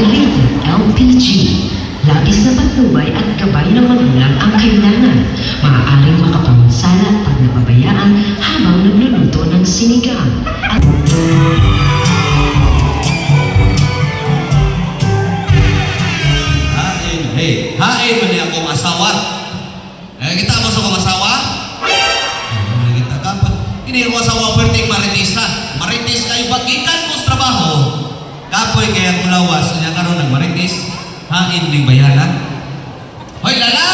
rated LPG. Labis na patnubay at gabay ng magulang ang kailangan. Maaaring makapansalat pag napabayaan habang nagluluto ng sinigang. Hain man niya akong asawa. Kita mo sa akong asawa? Kita ka pa. Hindi mo asawa perting maritis na. Maritis kayo bagikan mo sa trabaho. Kapoy kaya kung lawas niya karoon ng maritis. Hain ning bayanan. Hoy, Lala!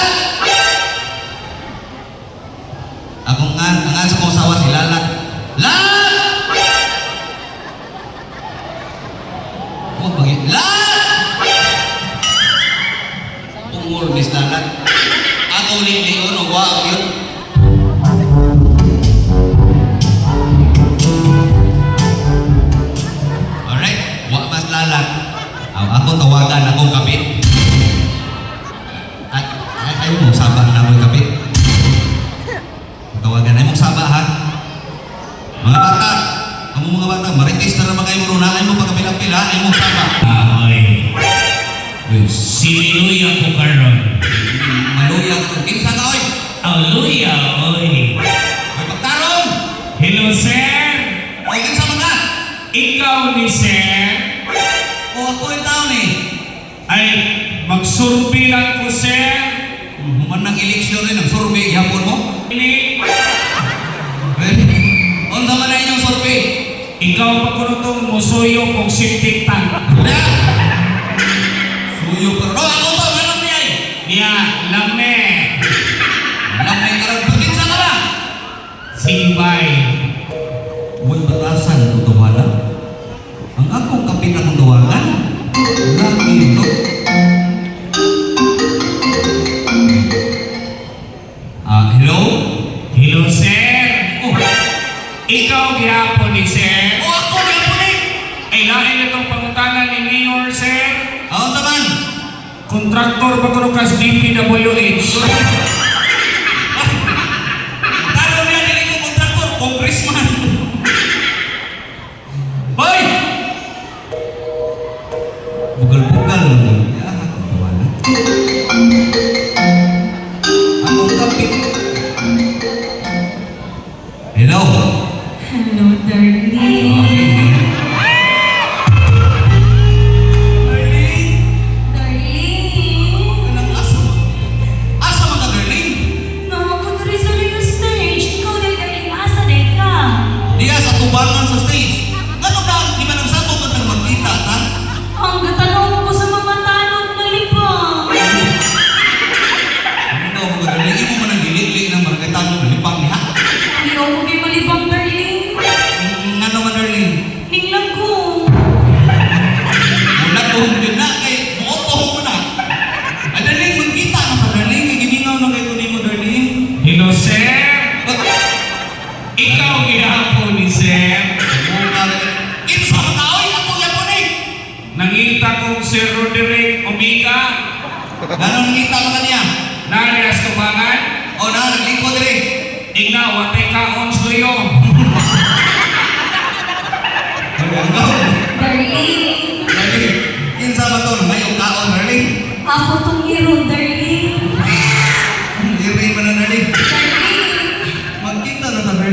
Akong ang sa kong asawa si Lala. Lala! Oh, bagay. Lala! Umur ni Lalat. Ako liliyon o wak yun. Alright, wak mas Lalat. Ako tawagan akong kapit. Ayaw mong sabah na akong kapit. Tawagan, ayaw mong sabah ha. Mga bata, kamu mga bata, maritis na naman kayo muna. Ayaw mo pagkapila-pila, ayaw mong sabah. Siluya ko karon. Maluya ko. Kinsa ka oy? Luya, oy. May pagkaroon. Hello, sir. O kinsa man ka? Ikaw ni sir. O ako yung tao ni. Ay, magsurvey lang ko, sir. Human ng eleksyon rin, ang survey, yapon mo? Hindi. Unsa man na inyong survey? Ikaw pa ko nitong musuyo kong septic tank. Suyo pero ako to, alam niya eh. Niya, lame. Lame karang pagkinsa ka ba? Simbay. Huwag batasan ito tawagan. Ang akong kapit akong tawagan. Lagi ito. Hello? Hello, sir. Oh, Ikaw gihapon ni sir. ako yapon eh. Ay, lain itong pangutanan ni Mayor, sir. Ako naman. Kontraktor ba ko kas DPWH? Talo niya nila yung kontraktor, congressman. Hoy! Bugal-bugal lang. Akong tawanan. Akong kapit. Hello? Hello, darling. Darling. Anong asa? Asa man ka, darling? No, ako diri sa real stage. Ikaw day, darling. Asa day ka? Diya sa tubangan sa stage. Ano ka? Di ba nang sabog ka nang magkita, ha? Ang gatanong ko sa mga tanong na lipang. Ano mo ka, darling? Imo man ang dilit-lit ng mga tanong na lipang niya. Ayaw ko kay malibang, darling. Ano man, darling? Ninglang ko. Wala ko din na kay buoto mo na. Ay, darling, magkita na ka, darling. Giningaw na kay kunin mo, darling. Hello, sir. Ikaw gihapon ni sir. Kinsa man ka, oy? Ako yapon eh. Nangita kong si Roderick Omega. Ganun ngita mo kaniya? Narias tubangan. O na, naglingkod rin. Igna, watay kaon suyo.